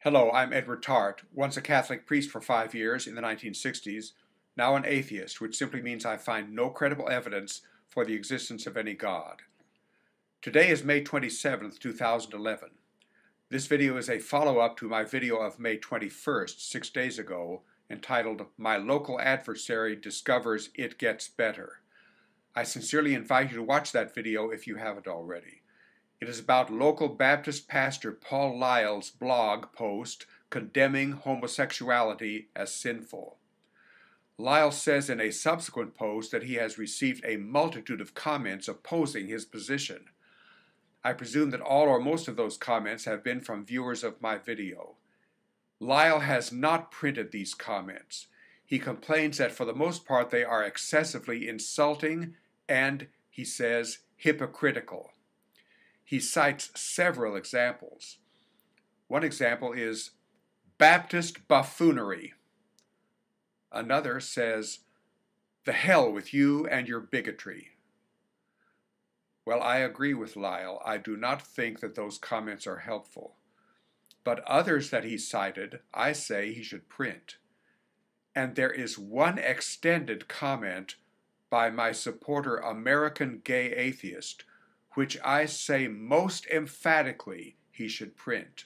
Hello, I'm Edward Tarte, once a Catholic priest for 5 years in the 1960s, now an atheist, which simply means I find no credible evidence for the existence of any God. Today is May 27th, 2011. This video is a follow-up to my video of May 21st, 6 days ago, entitled My Local Adversary Discovers It Gets Better. I sincerely invite you to watch that video if you haven't already. It is about local Baptist pastor Paul Lyle's blog post condemning homosexuality as sinful. Lyle says in a subsequent post that he has received a multitude of comments opposing his position. I presume that all or most of those comments have been from viewers of my video. Lyle has not printed these comments. He complains that for the most part they are excessively insulting and, he says, hypocritical. He cites several examples. One example is Baptist buffoonery. Another says, "The hell with you and your bigotry." Well, I agree with Lyle. I do not think that those comments are helpful. But others that he cited, I say he should print. And there is one extended comment by my supporter American GayAtheist, which I say most emphatically he should print.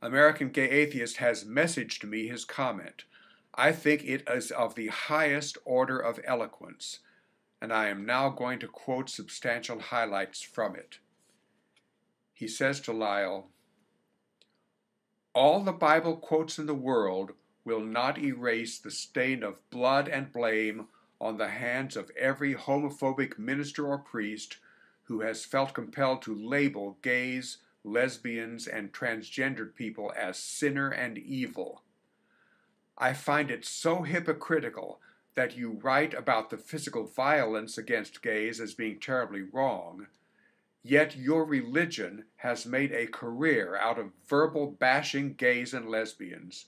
American GayAtheist has messaged me his comment. I think it is of the highest order of eloquence, and I am now going to quote substantial highlights from it. He says to Lyle, "All the Bible quotes in the world will not erase the stain of blood and blame on the hands of every homophobic minister or priest who has felt compelled to label gays, lesbians, and transgendered people as sinner and evil. I find it so hypocritical that you write about the physical violence against gays as being terribly wrong, yet your religion has made a career out of verbal bashing gays and lesbians,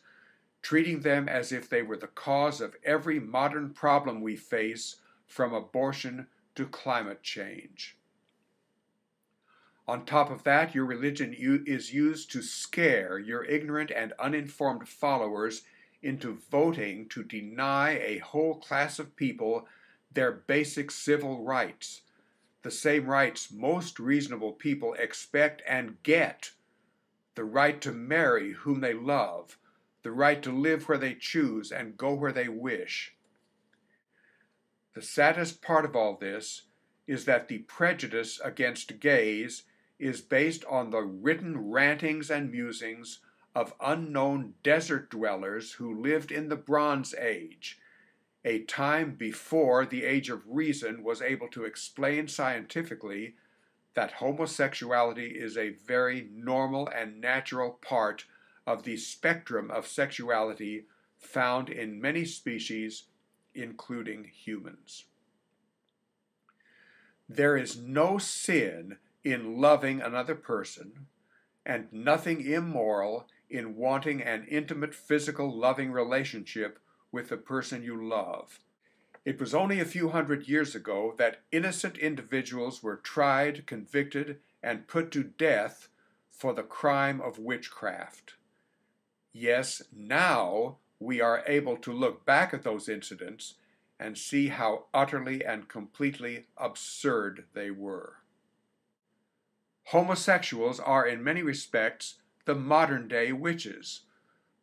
treating them as if they were the cause of every modern problem we face, from abortion to climate change. On top of that, your religion is used to scare your ignorant and uninformed followers into voting to deny a whole class of people their basic civil rights, the same rights most reasonable people expect and get: the right to marry whom they love, the right to live where they choose and go where they wish. The saddest part of all this is that the prejudice against gays is based on the written rantings and musings of unknown desert dwellers who lived in the Bronze Age, a time before the Age of Reason was able to explain scientifically that homosexuality is a very normal and natural part of the spectrum of sexuality found in many species, including humans. There is no sin in loving another person, and nothing immoral in wanting an intimate, physical, loving relationship with the person you love. It was only a few hundred years ago that innocent individuals were tried, convicted, and put to death for the crime of witchcraft. Yes, now we are able to look back at those incidents and see how utterly and completely absurd they were. Homosexuals are in many respects the modern-day witches.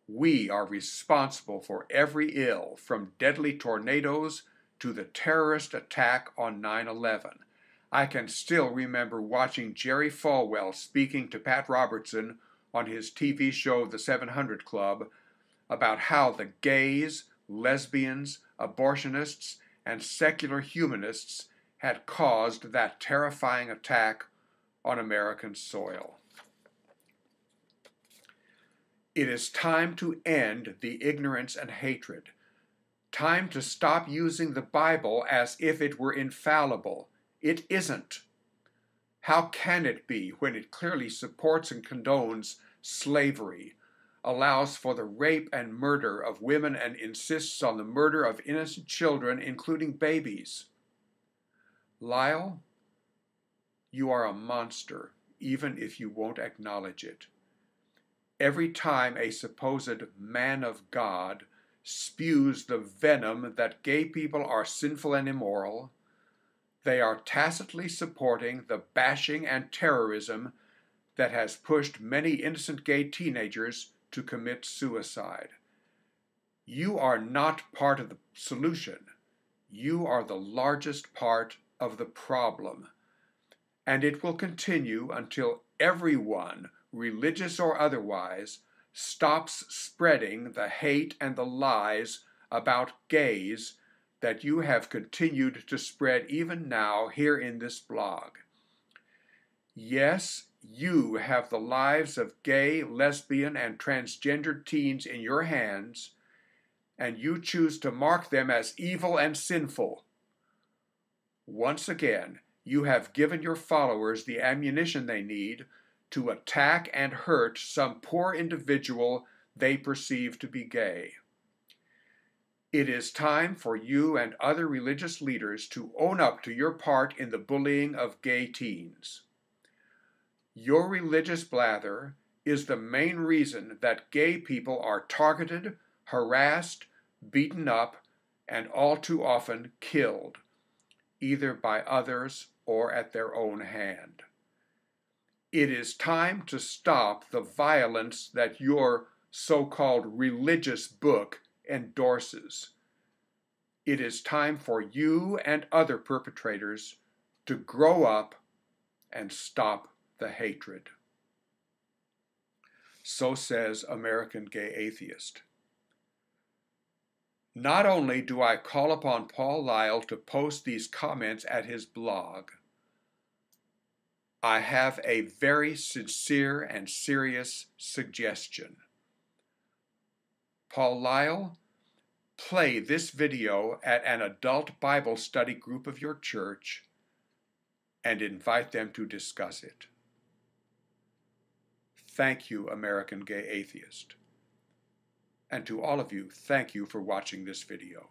We are responsible for every ill, from deadly tornadoes to the terrorist attack on 9/11. I can still remember watching Jerry Falwell speaking to Pat Robertson on his TV show The 700 Club about how the gays, lesbians, abortionists, and secular humanists had caused that terrifying attack on American soil. It is time to end the ignorance and hatred. Time to stop using the Bible as if it were infallible. It isn't. How can it be when it clearly supports and condones slavery, allows for the rape and murder of women, and insists on the murder of innocent children, including babies? Lyle, you are a monster, even if you won't acknowledge it. every time a supposed man of God spews the venom that gay people are sinful and immoral, they are tacitly supporting the bashing and terrorism that has pushed many innocent gay teenagers to commit suicide. You are not part of the solution. You are the largest part of the problem. And it will continue until everyone, religious or otherwise, stops spreading the hate and the lies about gays that you have continued to spread even now here in this blog. Yes, you have the lives of gay, lesbian, and transgendered teens in your hands, and you choose to mark them as evil and sinful. Once again, you have given your followers the ammunition they need to attack and hurt some poor individual they perceive to be gay. It is time for you and other religious leaders to own up to your part in the bullying of gay teens. Your religious blather is the main reason that gay people are targeted, harassed, beaten up, and all too often killed, either by others or at their own hand. It is time to stop the violence that your so-called religious book endorses. It is time for you and other perpetrators to grow up and stop the hatred. So says American Gay Atheist. Not only do I call upon Paul Lyle to post these comments at his blog, I have a very sincere and serious suggestion. Paul Lyle, play this video at an adult Bible study group of your church and invite them to discuss it. Thank you, American Gay Atheist. And to all of you, thank you for watching this video.